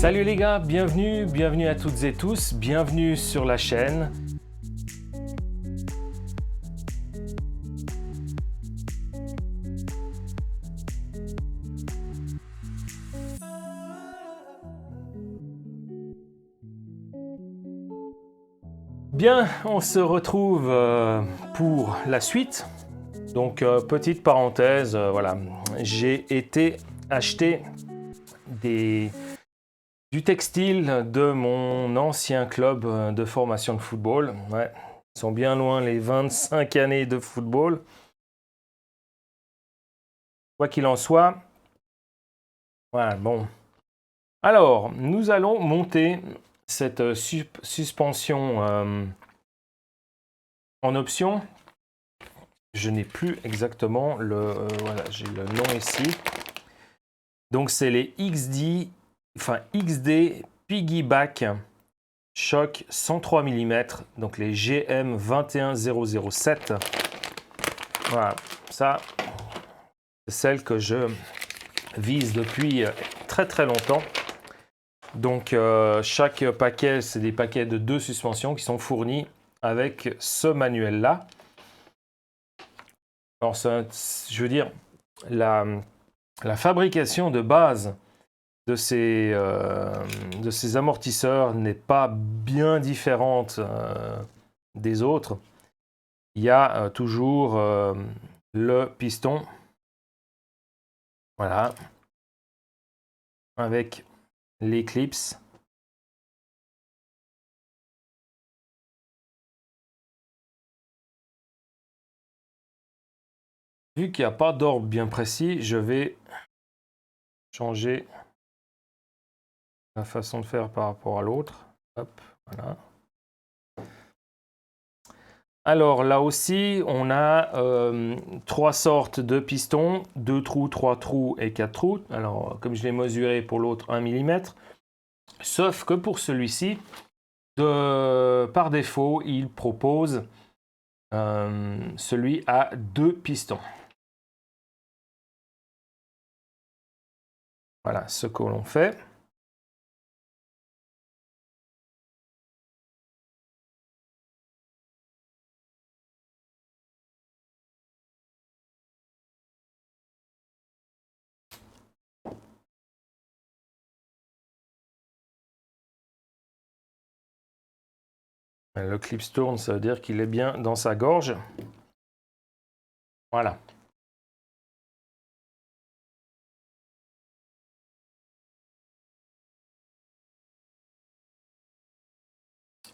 Salut les gars, bienvenue à toutes et tous, bienvenue sur la chaîne. Bien, on se retrouve pour la suite. Donc petite parenthèse, voilà, j'ai été acheter du textile de mon ancien club de formation de football. Ouais, ils sont bien loin les 25 années de football. Quoi qu'il en soit, voilà, bon. Alors, nous allons monter cette suspension en option. Je n'ai plus exactement voilà, j'ai le nom ici. Donc, c'est les XD Piggyback Shock 103 mm, donc les GM 21007. Voilà, ça, c'est celle que je vise depuis très très longtemps. Donc, chaque paquet, c'est des paquets de 2 suspensions qui sont fournis avec ce manuel-là. Alors, je veux dire, la fabrication de base de ces amortisseurs n'est pas bien différente des autres. Il y a toujours le piston, voilà, avec l'éclipse. Vu qu'il n'y a pas d'ordre bien précis, je vais changer la façon de faire par rapport à l'autre. Hop, voilà. Alors là aussi, on a 3 sortes de pistons, 2 trous, 3 trous et 4 trous. Alors, comme je l'ai mesuré pour l'autre, 1 mm. Sauf que pour celui-ci, par défaut, il propose celui à 2 pistons. Voilà ce que l'on fait. Le clip tourne, ça veut dire qu'il est bien dans sa gorge. Voilà.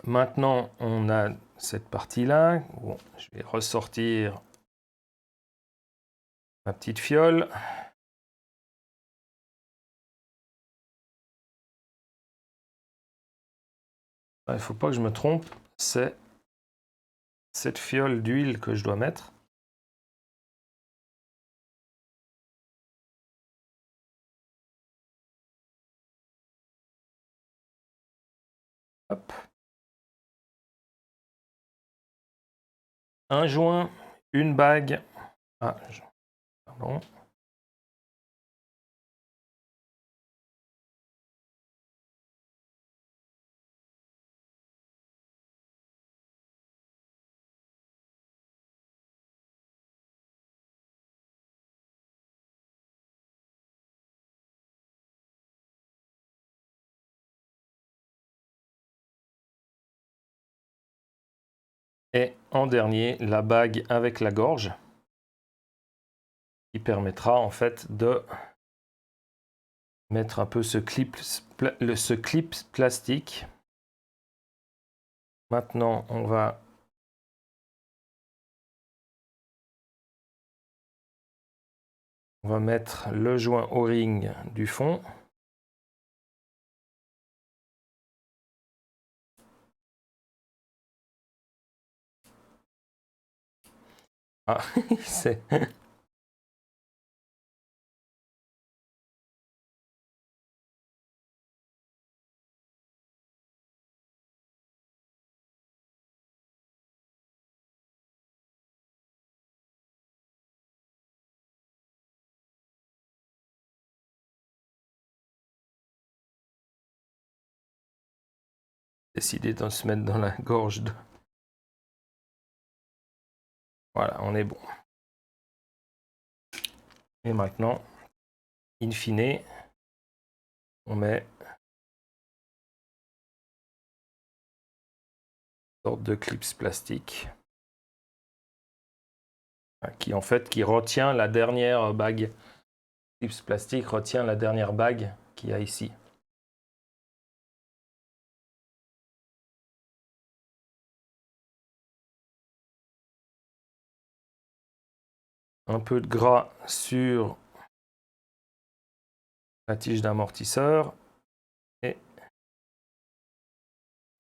Maintenant, on a cette partie-là. Bon, je vais ressortir ma petite fiole. Il ne faut pas que je me trompe, c'est cette fiole d'huile que je dois mettre. Hop. Un joint, une bague. Ah, pardon. Et en dernier, la bague avec la gorge, qui permettra en fait de mettre un peu ce clip plastique. Maintenant, on va mettre le joint O-ring du fond. Ah, c'est... décidé de se mettre dans la gorge de... Voilà, on est bon. Et maintenant, in fine, on met une sorte de clips plastique qui en fait qui retient la dernière bague. Clips plastique retient la dernière bague qu'il y a ici. Un peu de gras sur la tige d'amortisseur et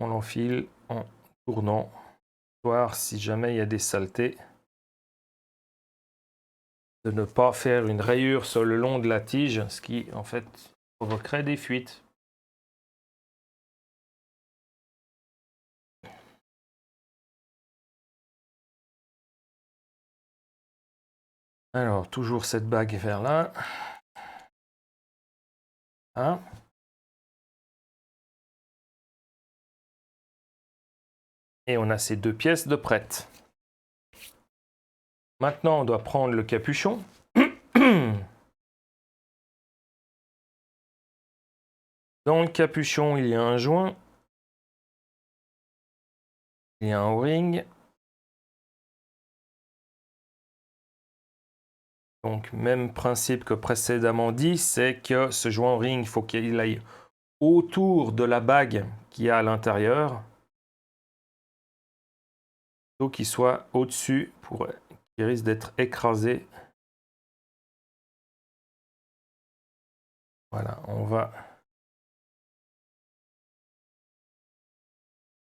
on l'enfile en tournant, voir si jamais il y a des saletés, de ne pas faire une rayure sur le long de la tige, ce qui en fait provoquerait des fuites. Alors toujours cette bague vers là. Hein? Et on a ces deux pièces de prêtes. Maintenant, on doit prendre le capuchon. Dans le capuchon, il y a un joint. Il y a un O-ring. Donc, même principe que précédemment dit, c'est que ce joint O-ring, il faut qu'il aille autour de la bague qu'il y a à l'intérieur. Plutôt qu'il soit au-dessus, pour qu'il risque d'être écrasé. Voilà, on va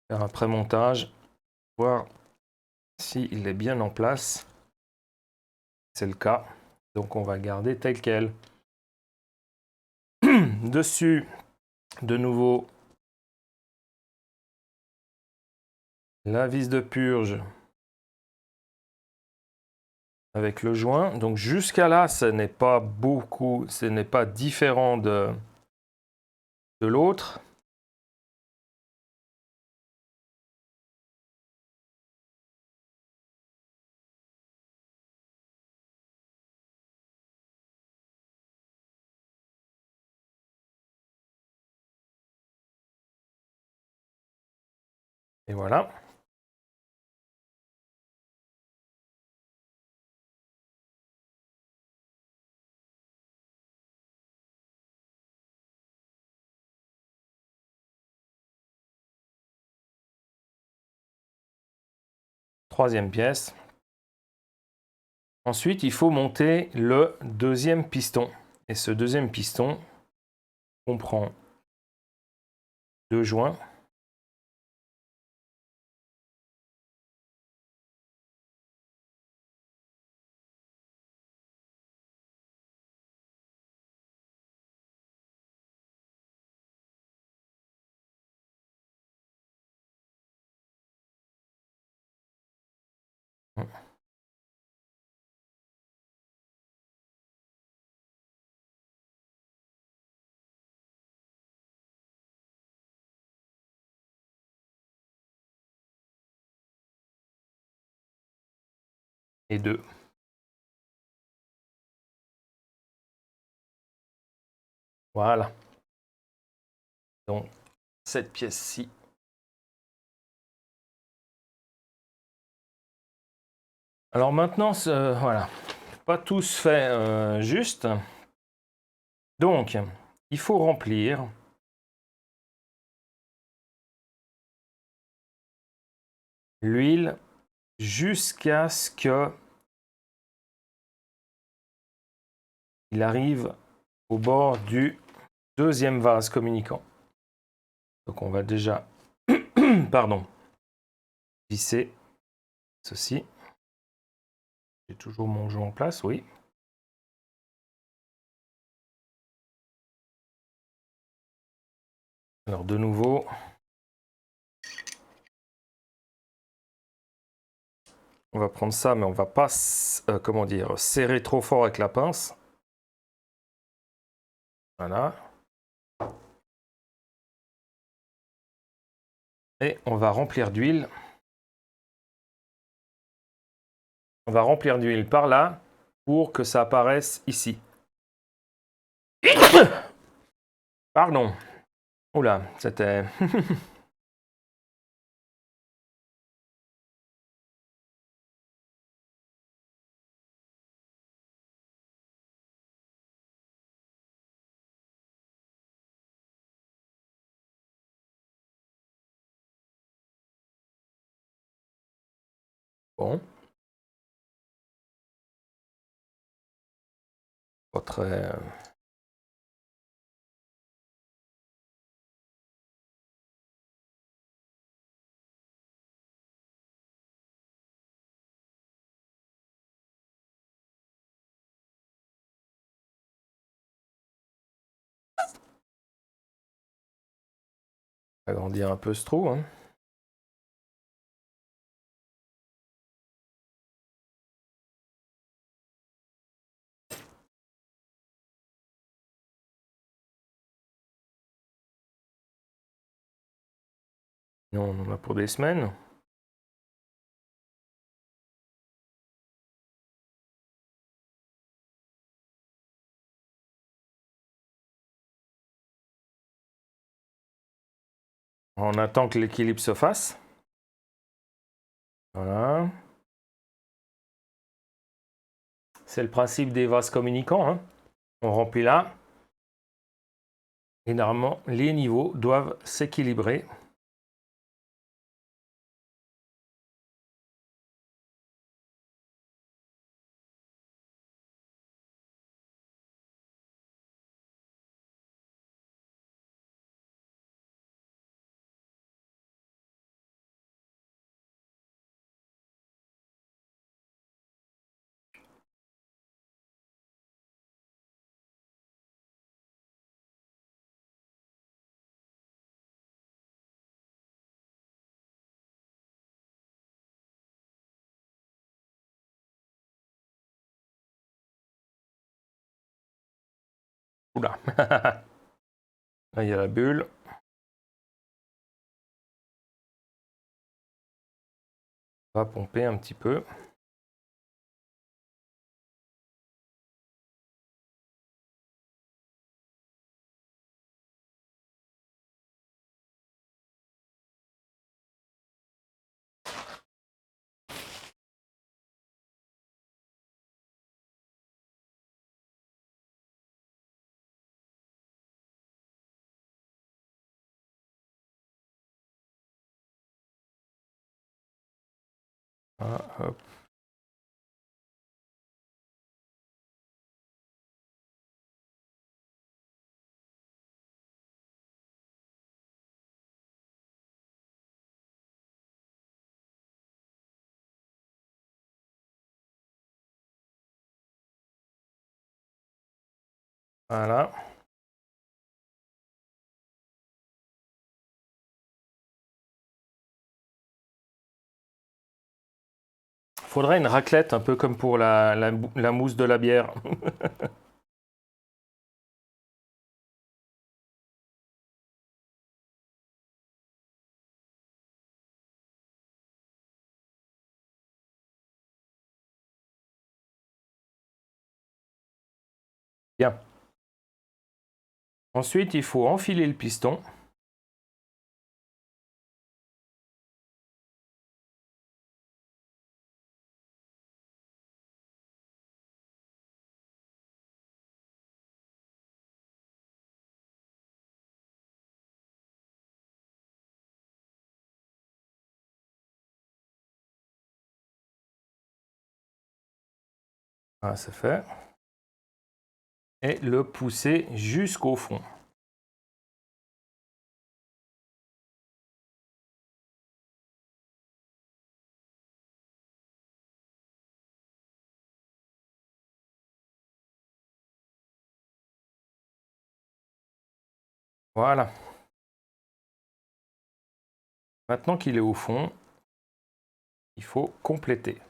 faire un pré-montage, voir s'il est bien en place. C'est le cas, donc on va garder tel quel. Dessus, de nouveau, la vis de purge avec le joint. Donc jusqu'à là, ce n'est pas beaucoup, ce n'est pas différent de l'autre. Et voilà. Troisième pièce. Ensuite, il faut monter le deuxième piston. Et ce deuxième piston comprend deux joints. Et deux. Voilà. Donc, cette pièce-ci. Alors maintenant, voilà. Pas tous fait juste. Donc, il faut remplir l'huile jusqu'à ce que il arrive au bord du deuxième vase communicant. Donc on va déjà pardon, visser ceci. J'ai toujours mon joint en place, oui. Alors de nouveau, on va prendre ça, mais on va pas, comment dire, serrer trop fort avec la pince. Voilà. Et on va remplir d'huile. On va remplir d'huile par là pour que ça apparaisse ici. Pardon. Oula, c'était... Bon. Pas très... agrandir un peu ce trou, hein. Non, on en a pour des semaines. On attend que l'équilibre se fasse. Voilà. C'est le principe des vases communicants, hein. On remplit là. Et normalement, les niveaux doivent s'équilibrer. Oula. Là, il y a la bulle. On va pomper un petit peu. Voilà, hop. Voilà. Faudrait une raclette, un peu comme pour la mousse de la bière. Bien. Ensuite, il faut enfiler le piston. Voilà, c'est fait. Et le pousser jusqu'au fond. Voilà. Maintenant qu'il est au fond, il faut compléter.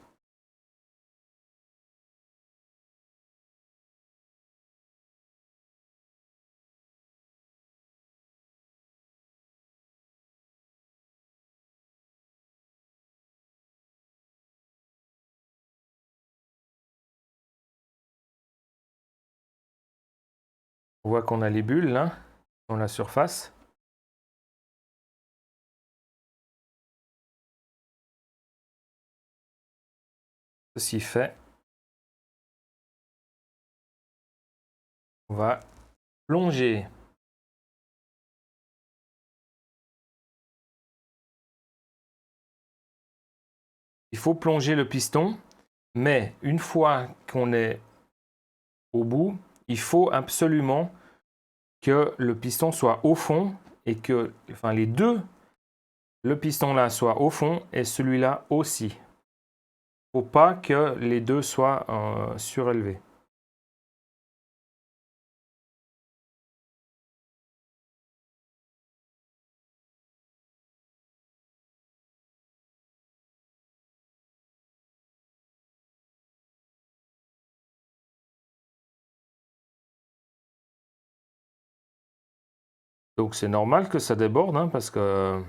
On voit qu'on a les bulles là, dans la surface. Ceci fait, on va plonger. Il faut plonger le piston, mais une fois qu'on est au bout, il faut absolument que le piston soit au fond et que les deux, le piston là soit au fond et celui-là aussi. Il ne faut pas que les deux soient surélevés. Donc c'est normal que ça déborde, hein, parce que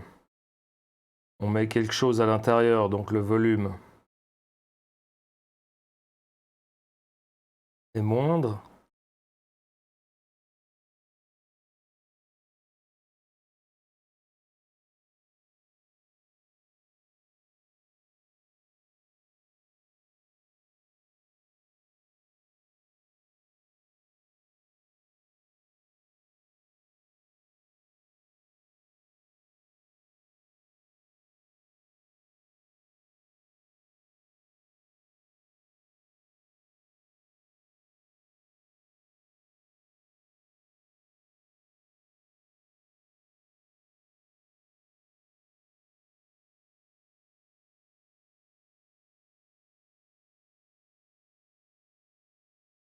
on met quelque chose à l'intérieur, donc le volume est moindre.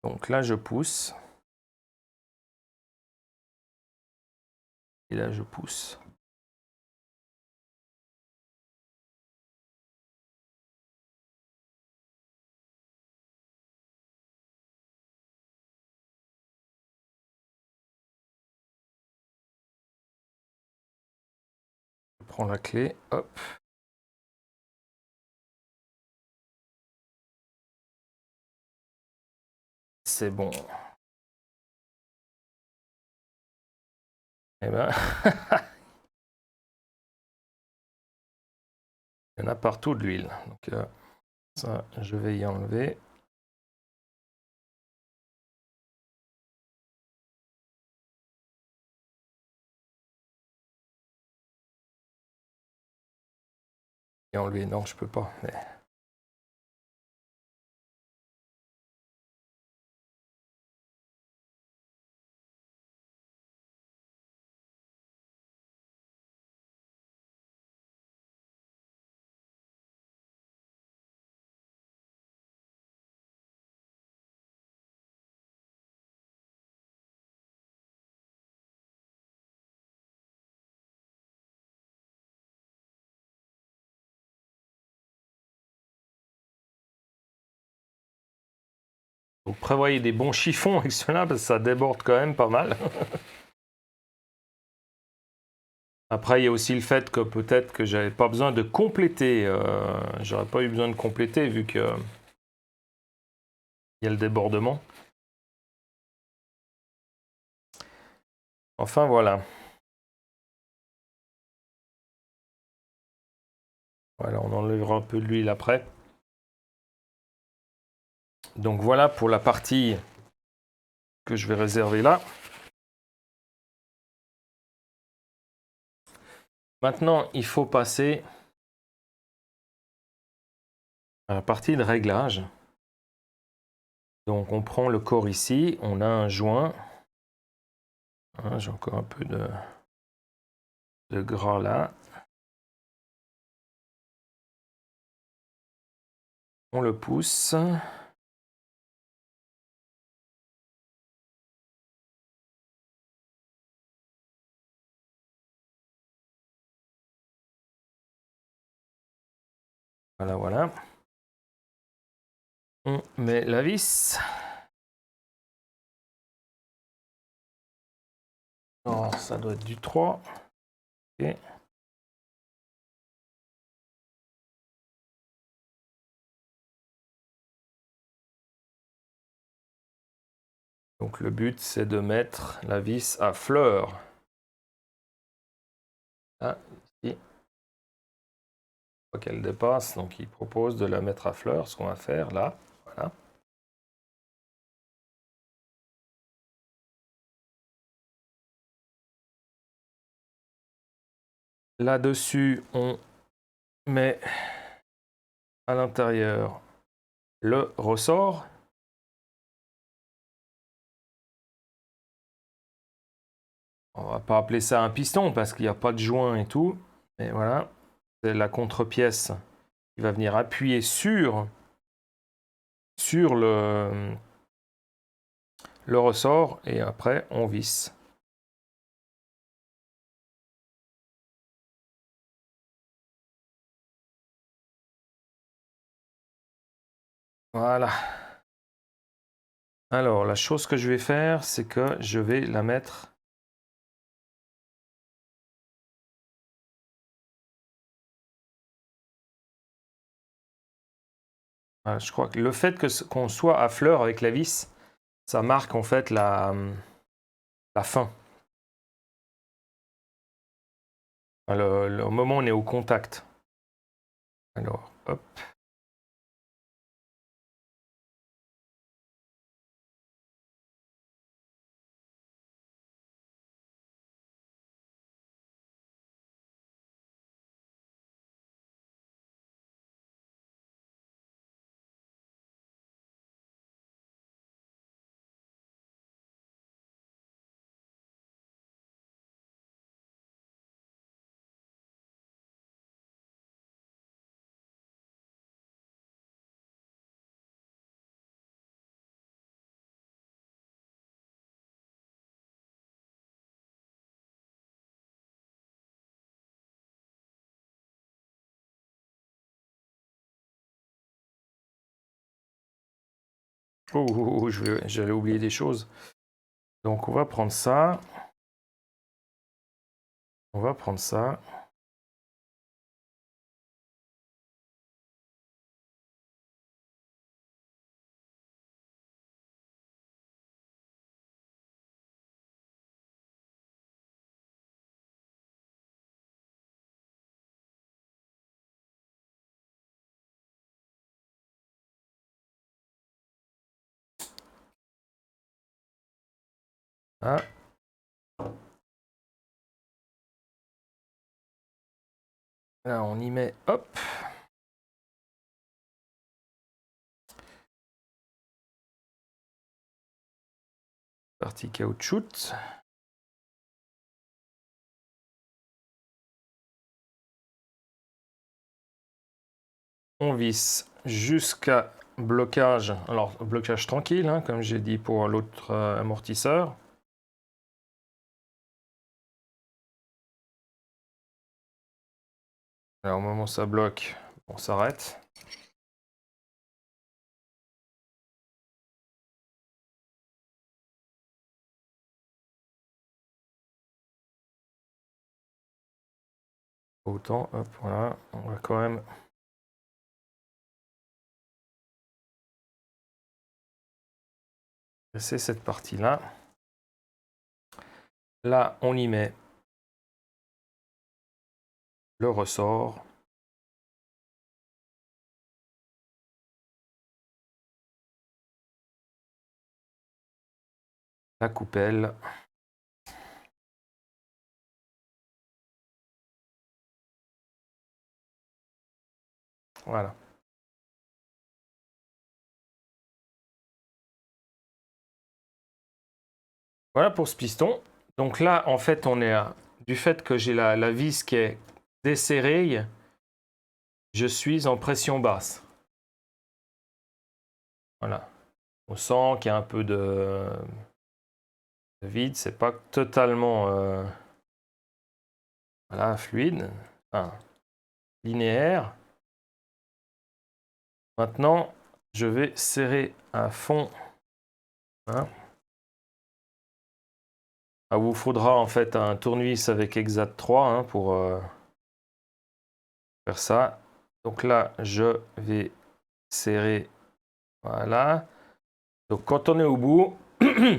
Donc là, je pousse. Et là, je pousse. Je prends la clé, hop. C'est bon. Eh ben, il y en a partout de l'huile. Donc ça, je vais y enlever. Et enlever, non, je peux pas. Mais... Donc prévoyez des bons chiffons avec cela, parce que ça déborde quand même pas mal. Après, il y a aussi le fait que peut-être que j'avais pas besoin de compléter. J'aurais pas eu besoin de compléter vu que il y a le débordement. Enfin, voilà. Voilà, on enlèvera un peu de l'huile après. Donc voilà pour la partie que je vais réserver là. Maintenant, il faut passer à la partie de réglage. Donc on prend le corps ici, on a un joint. Hein, j'ai encore un peu de gras là. On le pousse. Voilà, voilà. On met la vis. Oh, ça doit être du 3. Ok. Donc le but, c'est de mettre la vis à fleur. Là, ici. Faut qu'elle dépasse, donc il propose de la mettre à fleur, ce qu'on va faire là. Voilà. Là-dessus, on met à l'intérieur le ressort. On va pas appeler ça un piston parce qu'il n'y a pas de joint et tout. Mais voilà, c'est la contre-pièce qui va venir appuyer sur le ressort et après on visse. Voilà. Alors la chose que je vais faire, c'est que je vais la mettre. Voilà, je crois que le fait qu'on soit à fleur avec la vis, ça marque en fait la fin. Au moment où on est au contact. Alors, hop. Oh, j'allais oublier des choses. Donc on va prendre ça. On va prendre ça. Ah. Là, on y met, hop. Partie caoutchouc. On visse jusqu'à blocage. Alors, blocage tranquille, hein, comme j'ai dit pour l'autre amortisseur. Alors, au moment où ça bloque, on s'arrête. Autant, hop, voilà. On va quand même laisser cette partie-là. Là, on y met le ressort. La coupelle. Voilà. Voilà pour ce piston. Donc là, en fait, on est du fait que j'ai la vis qui est desserrée, je suis en pression basse. Voilà. On sent qu'il y a un peu de vide. C'est pas totalement voilà, fluide, enfin, linéaire. Maintenant, je vais serrer à fond. Hein. Ah, vous faudra en fait un tournevis avec Exact 3 hein, pour faire ça. Donc là, je vais serrer. Voilà. Donc quand on est au bout,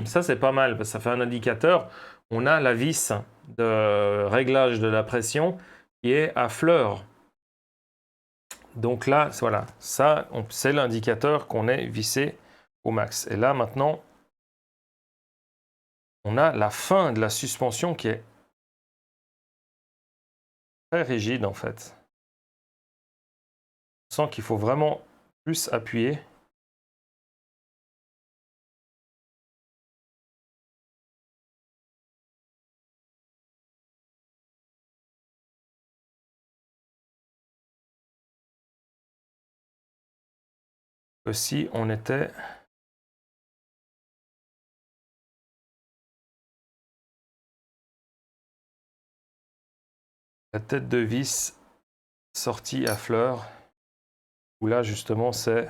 Ça, c'est pas mal, parce que ça fait un indicateur. On a la vis de réglage de la pression qui est à fleur. Donc là, voilà, ça, c'est l'indicateur qu'on est vissé au max. Et là, maintenant, on a la fin de la suspension qui est très rigide, en fait. On sent qu'il faut vraiment plus appuyer. Que si on était... la tête de vis sortie à fleur, où là, justement, c'est...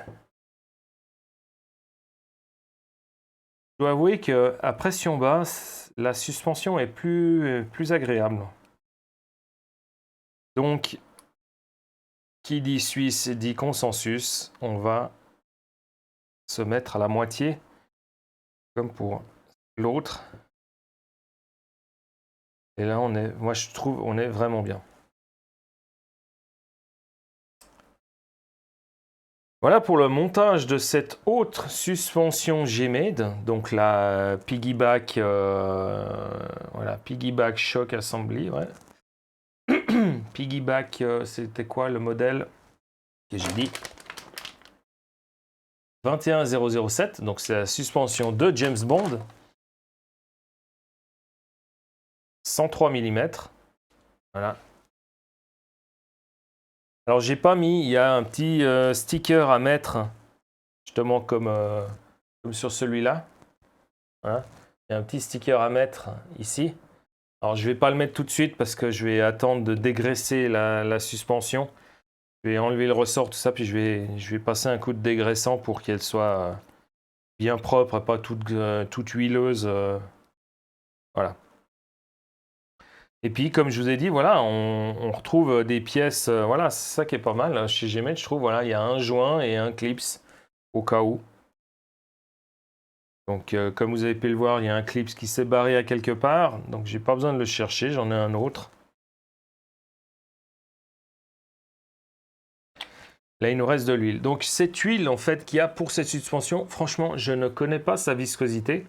Je dois avouer qu'à pression basse, la suspension est plus agréable. Donc, qui dit Suisse dit consensus. On va se mettre à la moitié, comme pour l'autre. Et là, moi je trouve, on est vraiment bien. Voilà pour le montage de cette autre suspension G-Made, donc la Piggyback, voilà, Piggyback Shock Assembly, ouais. Piggyback, c'était quoi le modèle que j'ai dit? 21007, donc c'est la suspension de James Bond. 103 mm. Voilà. Alors j'ai pas mis, il y a un petit sticker à mettre, justement comme sur celui-là. Voilà. Il y a un petit sticker à mettre ici. Alors je vais pas le mettre tout de suite parce que je vais attendre de dégraisser la suspension. Je vais enlever le ressort, tout ça, puis je vais passer un coup de dégraissant pour qu'elle soit bien propre, pas toute huileuse. Voilà. Et puis, comme je vous ai dit, voilà, on retrouve des pièces, voilà, c'est ça qui est pas mal. Chez G-Made, je trouve, voilà, il y a un joint et un clips au cas où. Donc, comme vous avez pu le voir, il y a un clips qui s'est barré à quelque part. Donc, j'ai pas besoin de le chercher, j'en ai un autre. Là, il nous reste de l'huile. Donc, cette huile, en fait, qu'il y a pour cette suspension, franchement, je ne connais pas sa viscosité.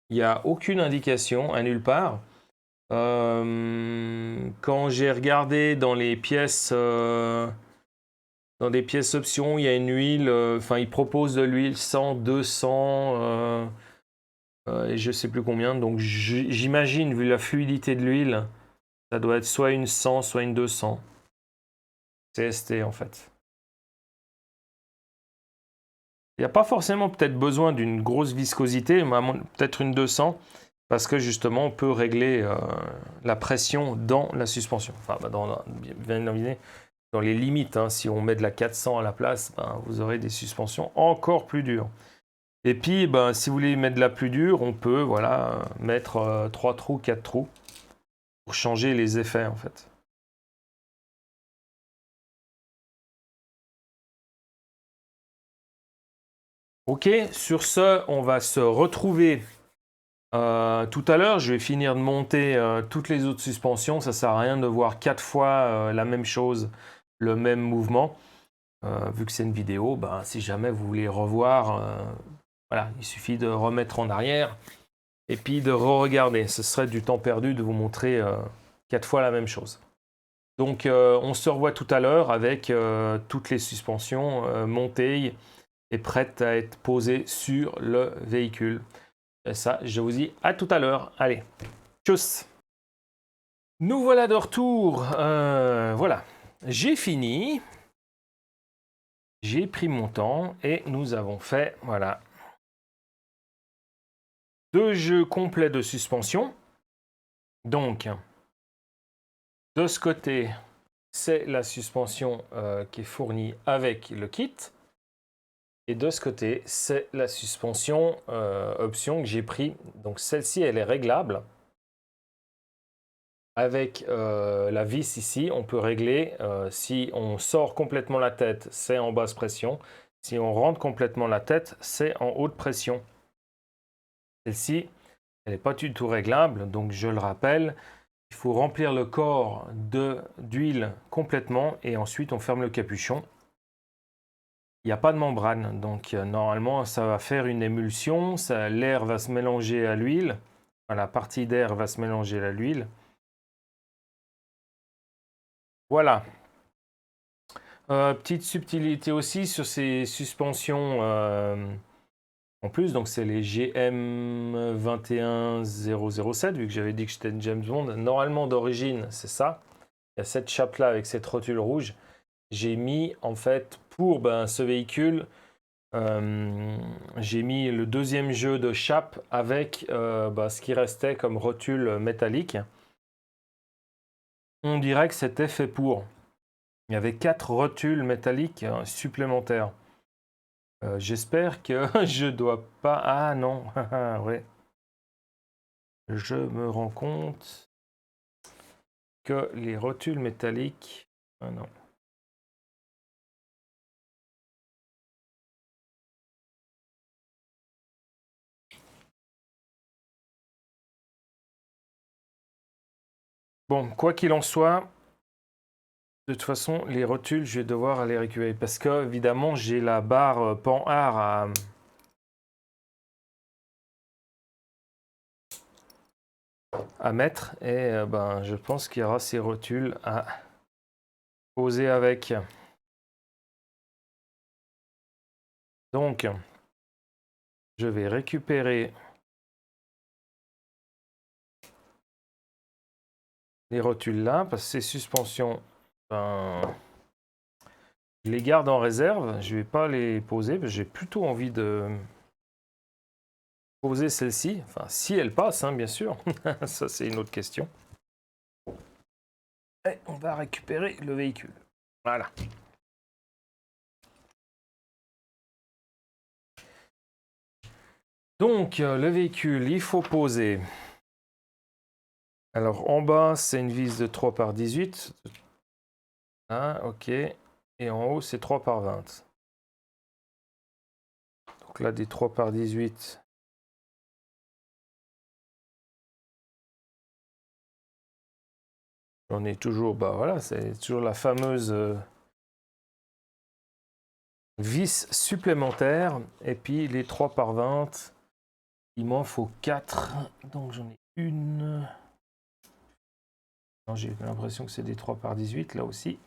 Il n'y a aucune indication à nulle part. Quand j'ai regardé dans les pièces, options, il y a une huile, enfin, il propose de l'huile 100, 200, et je ne sais plus combien. Donc, j'imagine, vu la fluidité de l'huile, ça doit être soit une 100, soit une 200. CST, en fait. Il n'y a pas forcément peut-être besoin d'une grosse viscosité, mais peut-être une 200, parce que justement, on peut régler la pression dans la suspension. Enfin, bien évidemment, dans les limites. Hein. Si on met de la 400 à la place, ben, vous aurez des suspensions encore plus dures. Et puis, ben, si vous voulez mettre de la plus dure, on peut voilà, mettre 3 trous, 4 trous, pour changer les effets, en fait. Ok, sur ce, on va se retrouver tout à l'heure. Je vais finir de monter toutes les autres suspensions. Ça ne sert à rien de voir 4 fois la même chose, le même mouvement. Vu que c'est une vidéo, ben, si jamais vous voulez revoir, voilà, il suffit de remettre en arrière et puis de re-regarder. Ce serait du temps perdu de vous montrer 4 fois la même chose. Donc on se revoit tout à l'heure avec toutes les suspensions montées et prêtes à être posées sur le véhicule. Et ça, je vous dis à tout à l'heure. Allez, tchuss! Nous voilà de retour. Voilà, j'ai fini. J'ai pris mon temps et nous avons fait, voilà, 2 jeux complets de suspension. Donc, de ce côté, c'est la suspension qui est fournie avec le kit. Et de ce côté, c'est la suspension option que j'ai pris. Donc, celle-ci, elle est réglable. Avec la vis ici, on peut régler. Si on sort complètement la tête, c'est en basse pression. Si on rentre complètement la tête, c'est en haute pression. Celle-ci, elle n'est pas du tout réglable, donc je le rappelle, il faut remplir le corps d'huile complètement et ensuite on ferme le capuchon. Il n'y a pas de membrane, donc normalement ça va faire une émulsion, l'air va se mélanger à l'huile, la partie d'air va se mélanger à l'huile. Voilà. Petite subtilité aussi sur ces suspensions en plus, donc c'est les GM 21007, vu que j'avais dit que j'étais une James Bond. Normalement d'origine, c'est ça. Il y a cette chape-là avec cette rotule rouge. J'ai mis en fait pour ce véhicule, j'ai mis le deuxième jeu de chape avec ce qui restait comme rotule métallique. On dirait que c'était fait pour. Il y avait 4 rotules métalliques supplémentaires. J'espère que je dois pas... Ah non, ouais. Je me rends compte que les rotules métalliques... Ah non. Bon, quoi qu'il en soit, de toute façon, les rotules, je vais devoir aller récupérer. Parce que, évidemment, j'ai la barre Pan-Art à mettre. Et je pense qu'il y aura ces rotules à poser avec. Donc, je vais récupérer les rotules là, parce que ces suspensions, je les garde en réserve. Je ne vais pas les poser, parce que j'ai plutôt envie de poser celle-ci. Enfin, si elle passe, hein, bien sûr. Ça, c'est une autre question. Et on va récupérer le véhicule. Voilà. Donc, le véhicule, il faut poser. Alors, en bas, c'est une vis de 3 par 18. Ah, ok. Et en haut, c'est 3 par 20. Donc là, des 3 par 18. J'en ai toujours, voilà, c'est toujours la fameuse vis supplémentaire. Et puis, les 3 par 20, il m'en faut 4. Donc, j'en ai une. J'ai l'impression que c'est des 3 par 18, là aussi.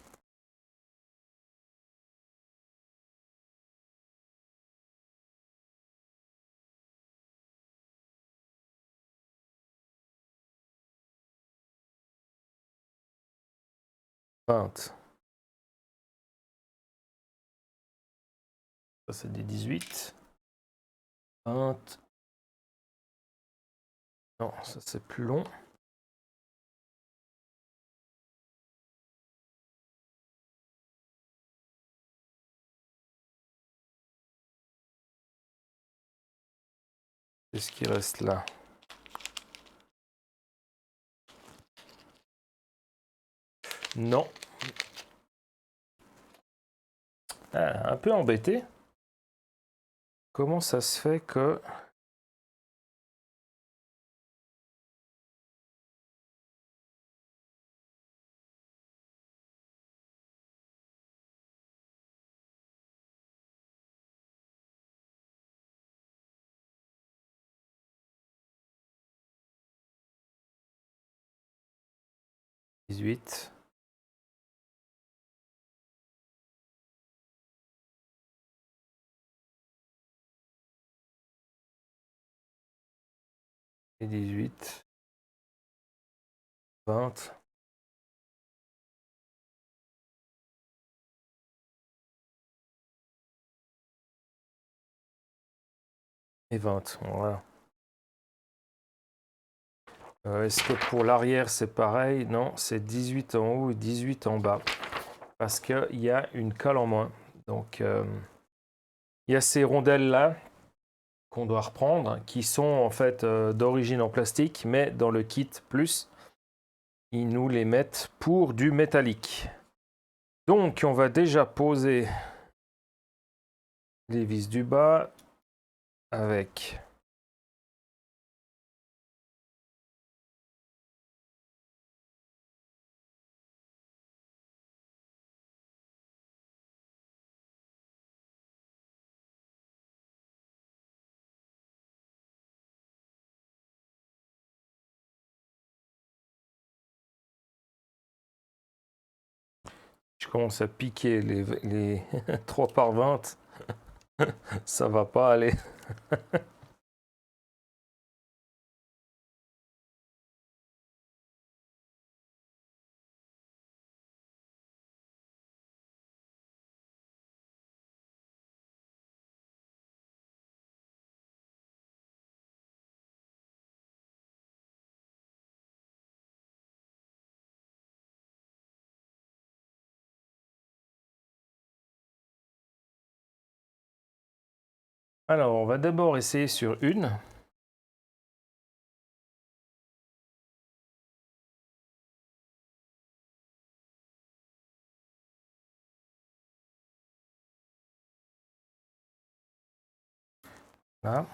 Ça, c'est des 18. 20. Non, ça, c'est plus long. Qu'est-ce qui reste là? Non. Ah, un peu embêté. Comment ça se fait que... « 18. Et 18. 20. Et 20. Voilà. Est-ce que pour l'arrière, c'est pareil? Non, c'est 18 en haut et 18 en bas. Parce qu'il y a une colle en moins. Donc, il y a ces rondelles-là qu'on doit reprendre, qui sont en fait d'origine en plastique, mais dans le kit plus, ils nous les mettent pour du métallique. Donc, on va déjà poser les vis du bas avec Je commence à piquer les 3 par 20. Ça va pas aller. Alors, on va d'abord essayer sur une. Là.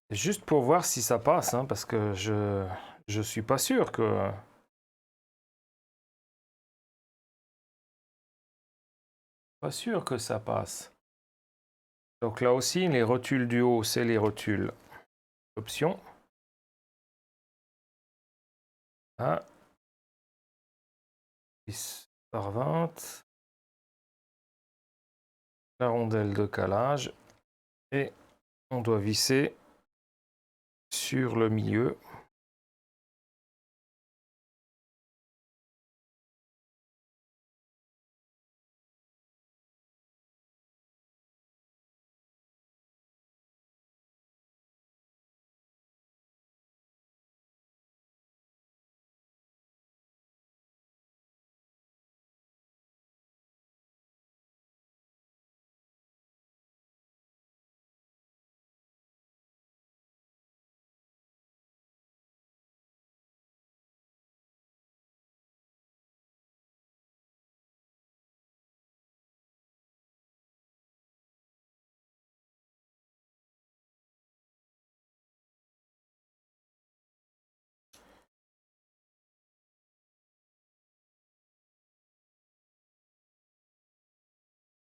Juste pour voir si ça passe, hein, parce que je suis pas sûr que... Pas sûr que ça passe. Donc là aussi, les rotules du haut, c'est les rotules option. Ah. 10 par 20. La rondelle de calage. Et on doit visser sur le milieu.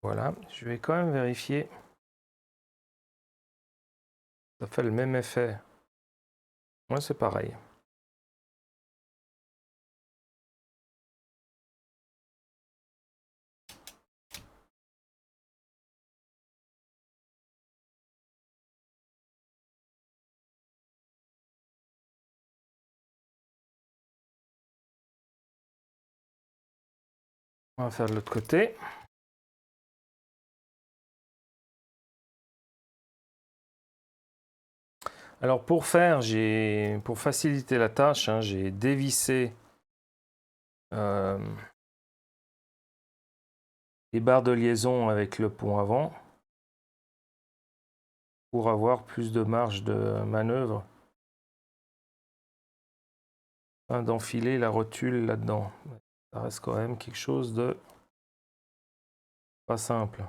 Voilà, je vais quand même vérifier. Ça fait le même effet. Ouais, c'est pareil. On va faire de l'autre côté. Alors pour faciliter la tâche, hein, j'ai dévissé les barres de liaison avec le pont avant pour avoir plus de marge de manœuvre afin d'enfiler la rotule là-dedans. Ça reste quand même quelque chose de pas simple.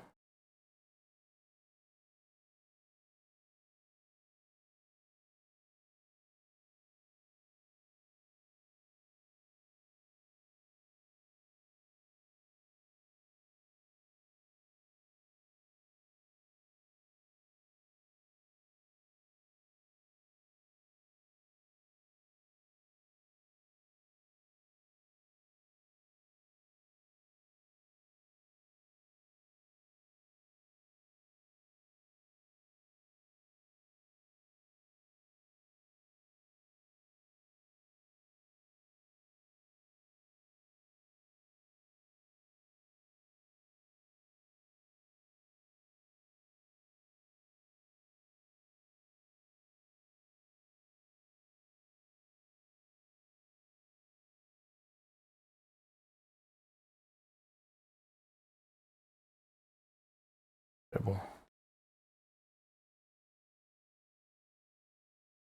Mais bon.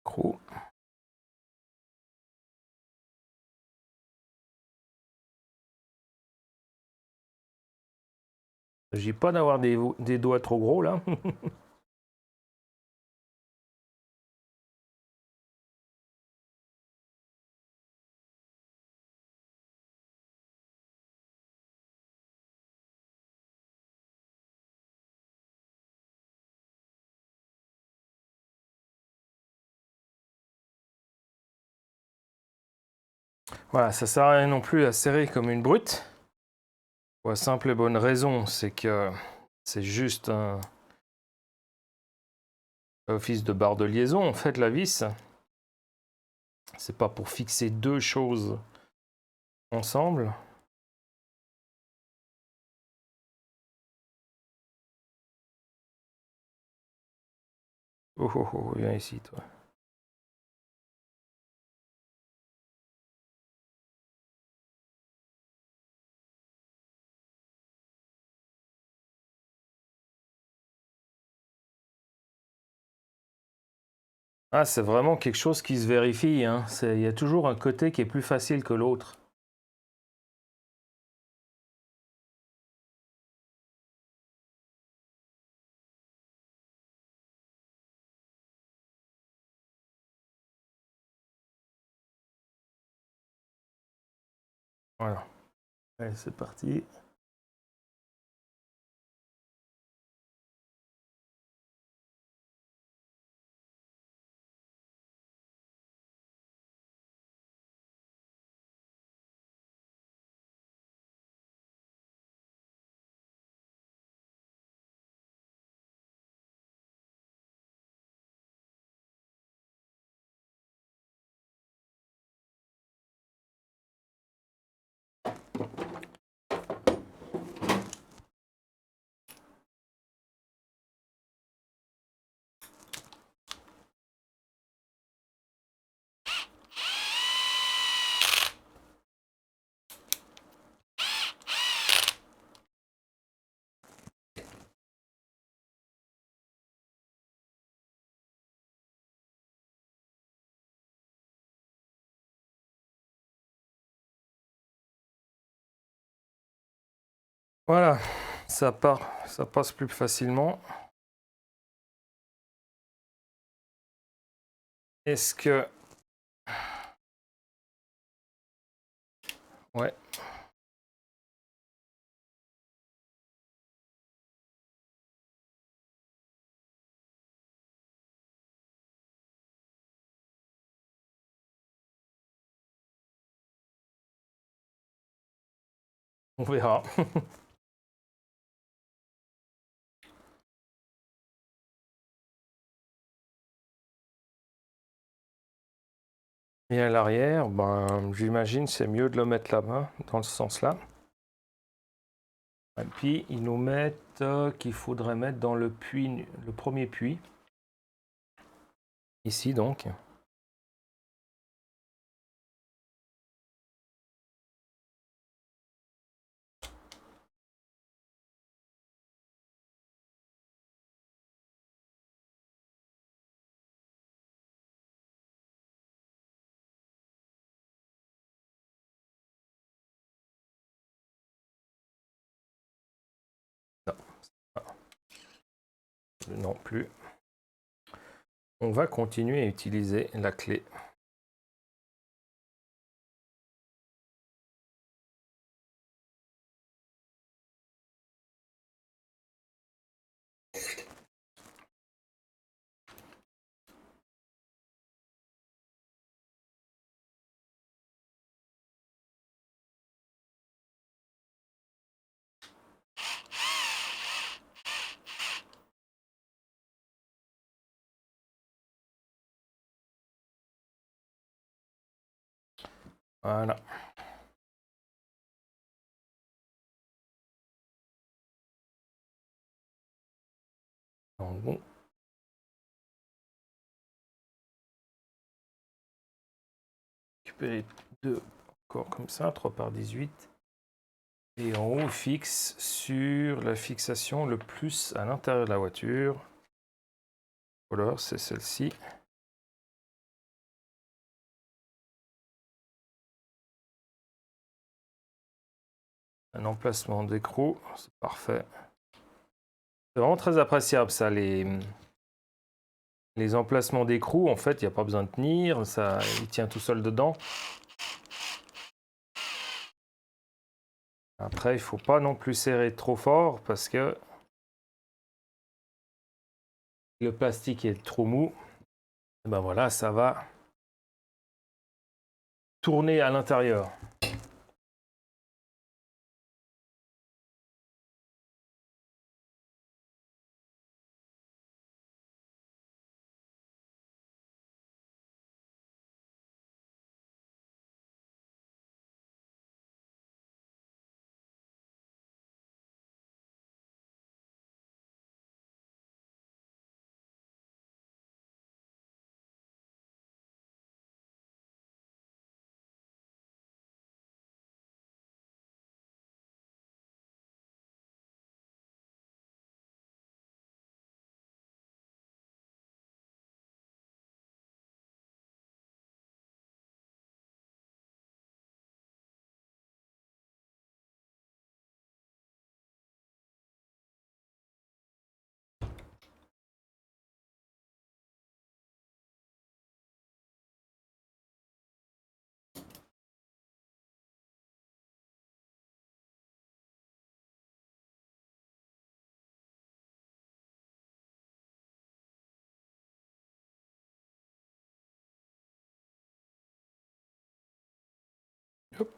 Gros. Il ne s'agit pas d'avoir des doigts trop gros là. Voilà, ça sert à rien non plus à serrer comme une brute. Pour la simple et bonne raison, c'est que c'est juste un office de barre de liaison, en fait, la vis. C'est pas pour fixer deux choses ensemble. Oh oh oh, viens ici, toi. Ah, c'est vraiment quelque chose qui se vérifie, hein. Il y a toujours un côté qui est plus facile que l'autre. Voilà. Allez, c'est parti. Voilà, ça part, ça passe plus facilement. Est-ce que... Ouais. On verra. Et à l'arrière, ben, j'imagine c'est mieux de le mettre là-bas, dans ce sens-là. Et puis, ils nous mettent qu'il faudrait mettre dans le puits, le premier puits. Ici, donc. Non, non plus. On va continuer à utiliser la clé. Voilà. En bon. Récupérer deux encore comme ça, 3 par 18. Et en haut, fixe sur la fixation le plus à l'intérieur de la voiture. Alors, c'est celle-ci. Un emplacement d'écrou, c'est parfait. C'est vraiment très appréciable ça, les emplacements d'écrou. En fait, il n'y a pas besoin de tenir, ça, il tient tout seul dedans. Après, il ne faut pas non plus serrer trop fort parce que le plastique est trop mou. Et ben voilà, ça va tourner à l'intérieur. Hop.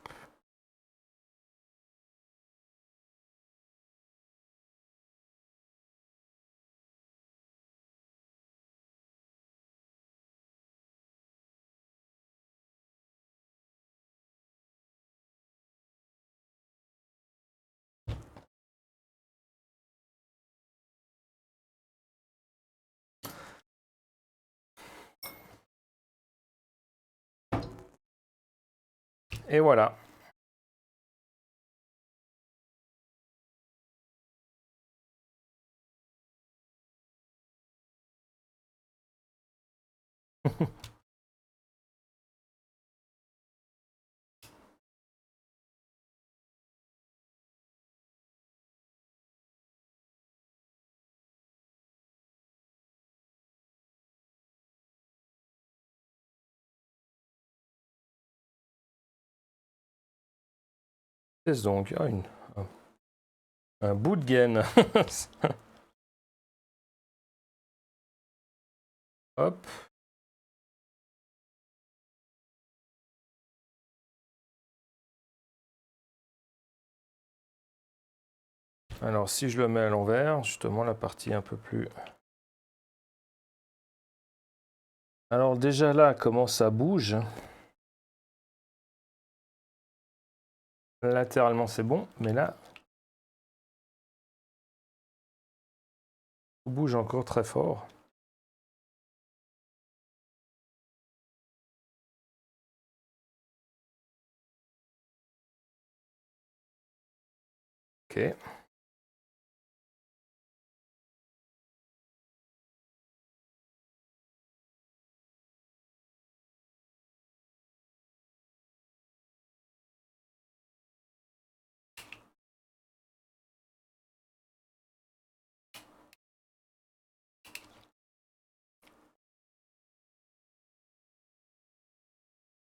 Et voilà. Qu'est-ce donc? Ah, un bout de gaine. Hop. Alors, si je le mets à l'envers, justement, la partie un peu plus... Alors, déjà là, comment ça bouge? Latéralement, c'est bon, mais là, ça bouge encore très fort. Ok.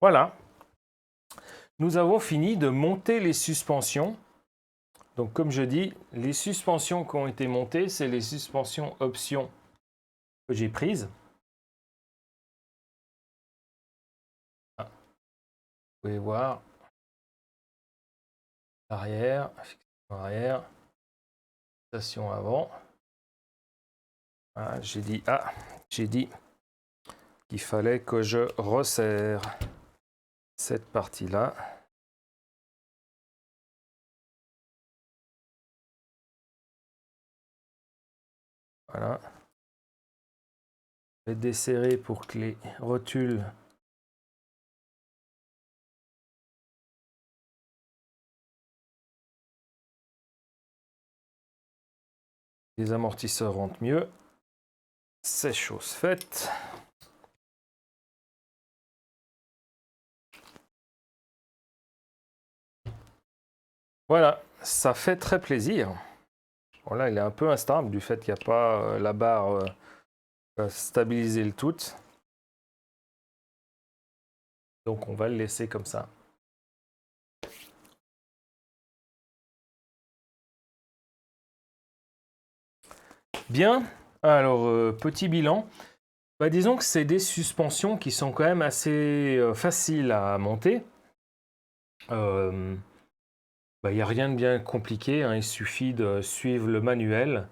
Voilà. Nous avons fini de monter les suspensions. Donc, comme je dis, les suspensions qui ont été montées, c'est les suspensions options que j'ai prises. Ah, vous pouvez voir arrière, fixation arrière, fixation avant. Ah, j'ai dit qu'il fallait que je resserre cette partie-là. Voilà. Je vais desserrer pour que les rotules les amortisseurs rentrent mieux. C'est chose faite. Voilà, ça fait très plaisir. Bon, là, il est un peu instable du fait qu'il n'y a pas la barre stabiliser le tout. Donc, on va le laisser comme ça. Bien, alors petit bilan. Bah, disons que c'est des suspensions qui sont quand même assez faciles à monter. Il n'y a rien de bien compliqué, hein, il suffit de suivre le manuel.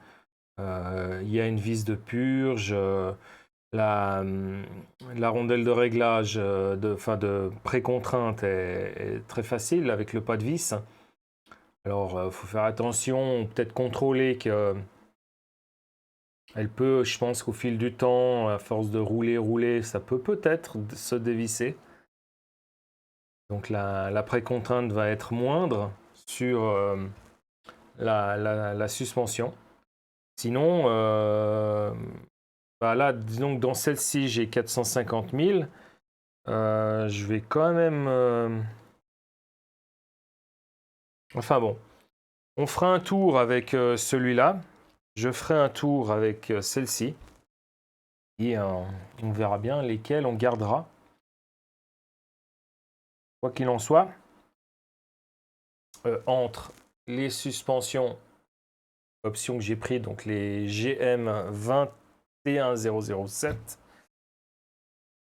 Il y a une vis de purge, la rondelle de réglage de précontrainte est très facile avec le pas de vis. Alors, il faut faire attention, peut-être contrôler que elle peut, je pense qu'au fil du temps, à force de rouler, ça peut peut-être se dévisser. Donc la précontrainte va être moindre sur la suspension. Sinon, bah là, disons que dans celle-ci, j'ai 450 000. Je vais quand même... Enfin bon, on fera un tour avec celui-là. Je ferai un tour avec celle-ci. Et on verra bien lesquelles on gardera. Quoi qu'il en soit, entre les suspensions, options que j'ai pris, donc les GM 21007,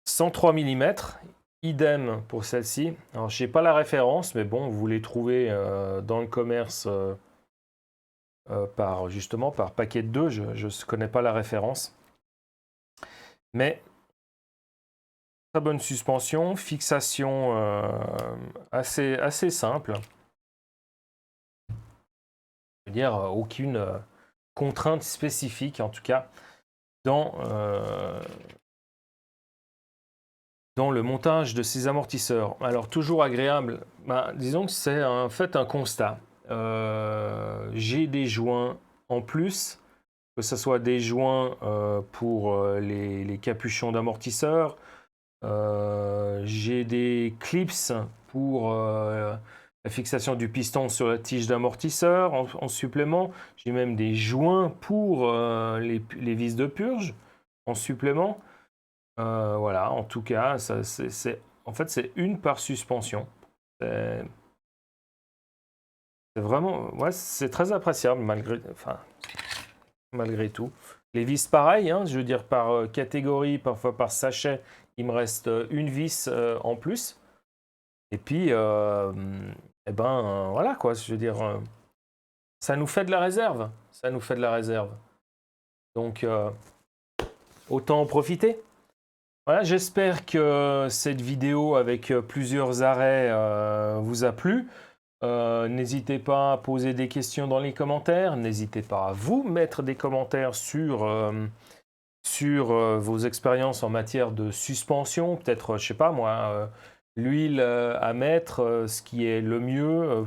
103 mm, idem pour celle-ci. Alors, je n'ai pas la référence, mais bon, vous les trouvez dans le commerce par paquet de 2. Je ne connais pas la référence. Mais très bonne suspension, fixation assez simple. Je veux dire, aucune contrainte spécifique, en tout cas, dans le montage de ces amortisseurs. Alors, toujours agréable, bah, disons que c'est en fait un constat. J'ai des joints en plus, que ce soit des joints pour les capuchons d'amortisseurs, j'ai des clips pour la fixation du piston sur la tige d'amortisseur en supplément. J'ai même des joints pour les vis de purge en supplément. Voilà, en tout cas, en fait, c'est une par suspension. C'est vraiment, ouais, c'est très appréciable malgré tout. Les vis, pareil, hein, je veux dire, par catégorie, parfois par sachet, il me reste une vis en plus. Et puis, voilà quoi, je veux dire, ça nous fait de la réserve. Ça nous fait de la réserve. Donc, autant en profiter. Voilà, j'espère que cette vidéo avec plusieurs arrêts vous a plu. N'hésitez pas à poser des questions dans les commentaires. N'hésitez pas à vous mettre des commentaires sur vos expériences en matière de suspension. Peut-être, je sais pas moi, l'huile à mettre, ce qui est le mieux.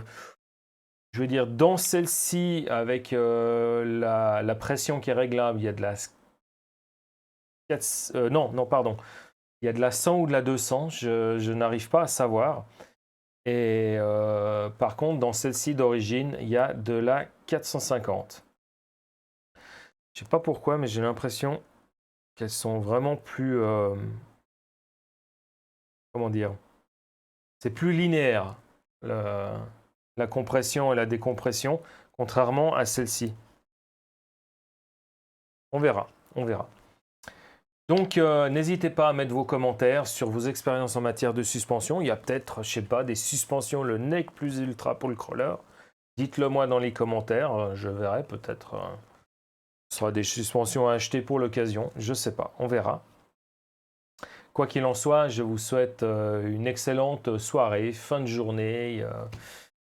Je veux dire, dans celle-ci, avec la pression qui est réglable, il y a de la... non, pardon. Il y a de la 100 ou de la 200, je n'arrive pas à savoir. Et par contre, dans celle-ci d'origine, il y a de la 450. Je ne sais pas pourquoi, mais j'ai l'impression qu'elles sont vraiment plus... comment dire? C'est plus linéaire, la compression et la décompression, contrairement à celle-ci. On verra, on verra. Donc, n'hésitez pas à mettre vos commentaires sur vos expériences en matière de suspension. Il y a peut-être, je sais pas, des suspensions, le NEC plus ultra pour le crawler. Dites-le moi dans les commentaires, je verrai peut-être. Ce sera des suspensions à acheter pour l'occasion, je sais pas, on verra. Quoi qu'il en soit, je vous souhaite une excellente soirée, fin de journée,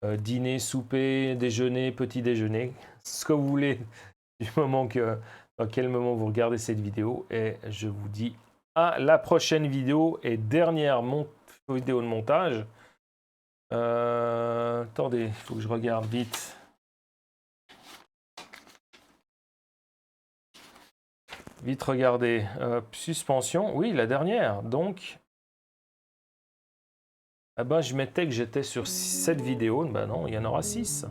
dîner, souper, déjeuner, petit déjeuner, ce que vous voulez du moment dans quel moment vous regardez cette vidéo. Et je vous dis à la prochaine vidéo et dernière vidéo de montage. Attendez, il faut que je regarde vite. Vite regarder. Suspension, oui, la dernière. Donc, ah ben, je mettais que j'étais sur 7 vidéos. Ben non, il y en aura 6.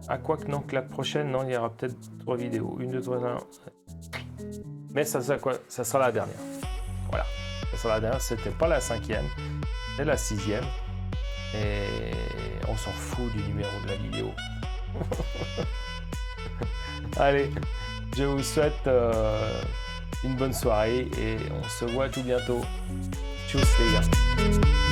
Ah, quoi que non, que la prochaine, non, il y aura peut-être 3 vidéos. 1, 2, 3, 1. Mais ça sera la dernière. Voilà. Ça sera la dernière. C'était pas la 5e. C'est la 6e. Et on s'en fout du numéro de la vidéo. Allez. Je vous souhaite une bonne soirée et on se voit tout bientôt. Tchuss les gars.